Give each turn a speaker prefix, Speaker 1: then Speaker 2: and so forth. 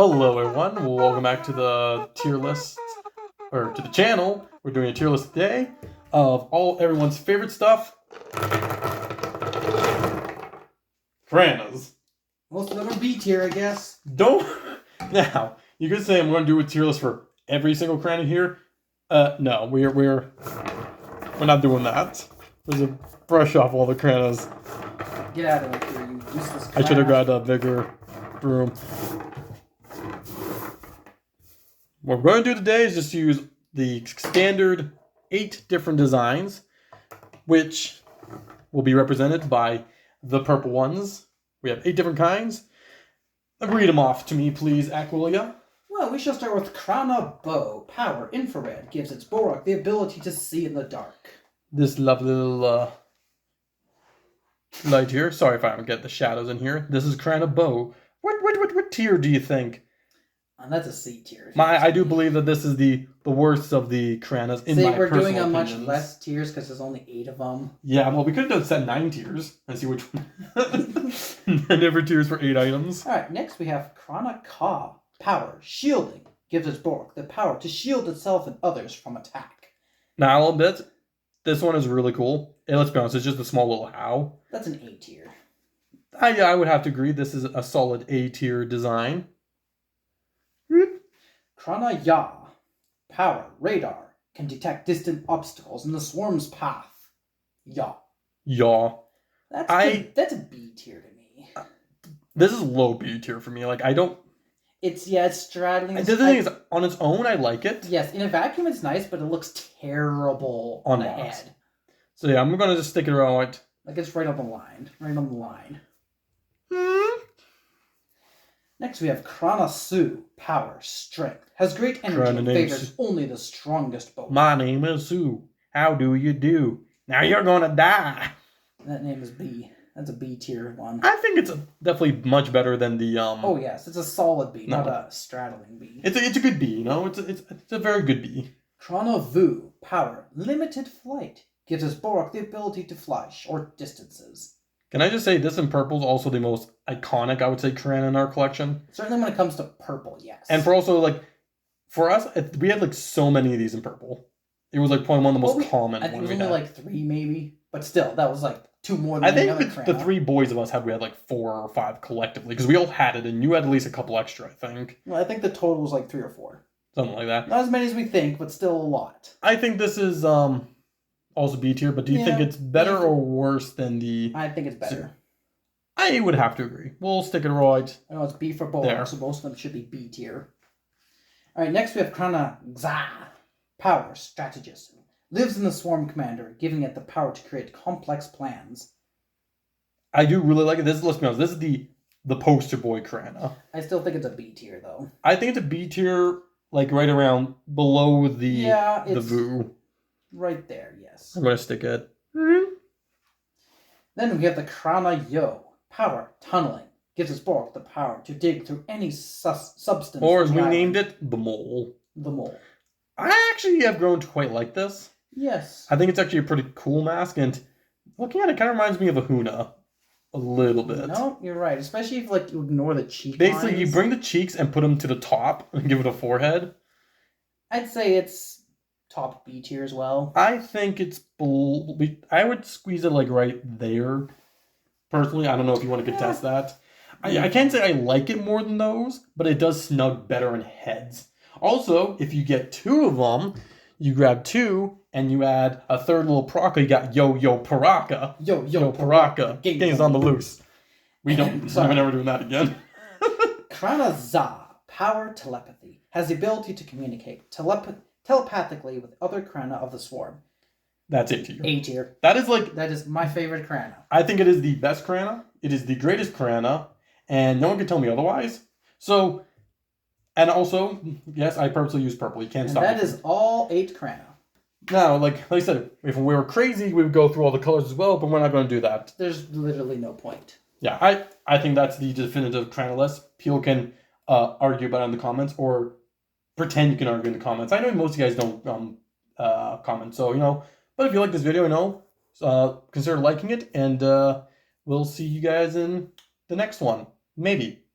Speaker 1: Hello everyone, welcome back to the tier list, or to the channel. We're doing a tier list today of everyone's favorite stuff. Kranas.
Speaker 2: Most of them are B tier, I guess.
Speaker 1: Now, you could say I'm going to do a tier list for every single Krana here. No, we're not doing that. There's a brush off all the Kranas.
Speaker 2: Get out of here, you useless crap.
Speaker 1: I should have got a bigger broom. What we're going to do today is just use the standard 8 different designs, which will be represented by the purple ones. We have 8 different kinds. Read them off to me, please, Aquilia.
Speaker 2: Well, we shall start with Krana Bow. Power infrared gives its Borak the ability to see in the dark.
Speaker 1: This lovely little light here. Sorry if I don't get the shadows in here. This is Krana Bow. What tier do you think?
Speaker 2: That's a C tier.
Speaker 1: I do believe that this is the worst of the Kranas in my personal opinions.
Speaker 2: We're doing a much less tiers because there's only 8 of them.
Speaker 1: Yeah, well, we could have set 9 tiers and see which one. 9 different tiers for 8 items.
Speaker 2: Alright, next we have Krana Ka. Power shielding gives its Borak the power to shield itself and others from attack.
Speaker 1: Now, I'll admit, this one is really cool. And let's be honest, it's just a small little how.
Speaker 2: That's an A tier.
Speaker 1: I would have to agree. This is a solid A tier design.
Speaker 2: Krana Ya. Power radar can detect distant obstacles in the swarm's path. Ya.
Speaker 1: Yaw.
Speaker 2: That's a B tier to me.
Speaker 1: This is low B tier for me. Like, I don't...
Speaker 2: It's straddling.
Speaker 1: The thing is, on its own, I like it.
Speaker 2: Yes, in a vacuum it's nice, but it looks terrible on the head.
Speaker 1: So yeah, I'm going to just stick it around.
Speaker 2: Like it's right on the line. Right on the line. Next we have Krana Su. Power, strength. Has great energy and favors only the strongest bow.
Speaker 1: My name is Sue. How do you do? Now you're going to die.
Speaker 2: That name is B. That's a B tier one.
Speaker 1: I think it's definitely much better than the
Speaker 2: Oh yes, it's a solid B, not a straddling B.
Speaker 1: It's a good B, you know. It's a very good B.
Speaker 2: Krana Vu. Power, limited flight. Gives us Borak the ability to fly short distances.
Speaker 1: Can I just say this in purple is also the most iconic, I would say, Krana in our collection.
Speaker 2: Certainly when it comes to purple, yes.
Speaker 1: And for also, like, for us, we had, like, so many of these in purple. It was, like, probably one of the most common ones.
Speaker 2: I think it was only, like, 3, maybe. But still, that was, like, 2 more than the other Krana.
Speaker 1: I think the 3 boys of us we had, like, 4 or 5 collectively. Because we all had it, and you had at least a couple extra, I think.
Speaker 2: Well, I think the total was, like, 3 or 4.
Speaker 1: Something like that.
Speaker 2: Not as many as we think, but still a lot.
Speaker 1: I think this is, also B tier, but do you think it's better or worse than the...
Speaker 2: I think it's better.
Speaker 1: I would have to agree. We'll stick it right.
Speaker 2: I know it's B for both, so most of them should be B tier. Alright, next we have Krana Xa. Power, strategist. Lives in the Swarm Commander, giving it the power to create complex plans.
Speaker 1: I do really like it. Let's be honest, this is the poster boy Krana.
Speaker 2: I still think it's a B tier, though.
Speaker 1: I think it's a B tier, like right around below the Vu.
Speaker 2: Right there, yes.
Speaker 1: I'm going to stick it.
Speaker 2: Then we have the Krana Yo. Power, tunneling. Gives us Borak the power to dig through any substance.
Speaker 1: Or as we named it, the mole.
Speaker 2: The mole.
Speaker 1: I actually have grown to quite like this.
Speaker 2: Yes.
Speaker 1: I think it's actually a pretty cool mask, and looking at it, kind of reminds me of a Huna. A little bit.
Speaker 2: No, you're right. Especially if like you ignore the cheek
Speaker 1: Basically,
Speaker 2: lines.
Speaker 1: you bring the cheeks and put them to the top and give it a forehead.
Speaker 2: I'd say it's top B tier as well.
Speaker 1: I think it's... I would squeeze it like right there. Personally, I don't know if you want to contest that. I can't say I like it more than those, but it does snug better in heads. Also, if you get 2 of them, you grab 2 and you add a 3rd little Paraka. You got Yo Paraka.
Speaker 2: Yo
Speaker 1: Paraka. Game's on the loose. We're never doing that again.
Speaker 2: Krana Xa. Power, telepathy. Has the ability to communicate telepathically with other Krana of the Swarm.
Speaker 1: That's A tier.
Speaker 2: A tier.
Speaker 1: That is
Speaker 2: my favorite Krana.
Speaker 1: I think it is the best Krana. It is the greatest Krana. And no one can tell me otherwise. So, and also, yes, I purposely use purple. You can't stop me.
Speaker 2: That is all 8 Krana.
Speaker 1: Now, like I said, if we were crazy, we would go through all the colors as well, but we're not going to do that.
Speaker 2: There's literally no point.
Speaker 1: Yeah, I think that's the definitive Krana list. People can argue about it in the comments, or pretend you can argue in the comments. I know most of you guys don't comment, so, you know... But if you like this video, consider liking it, and we'll see you guys in the next one. Maybe.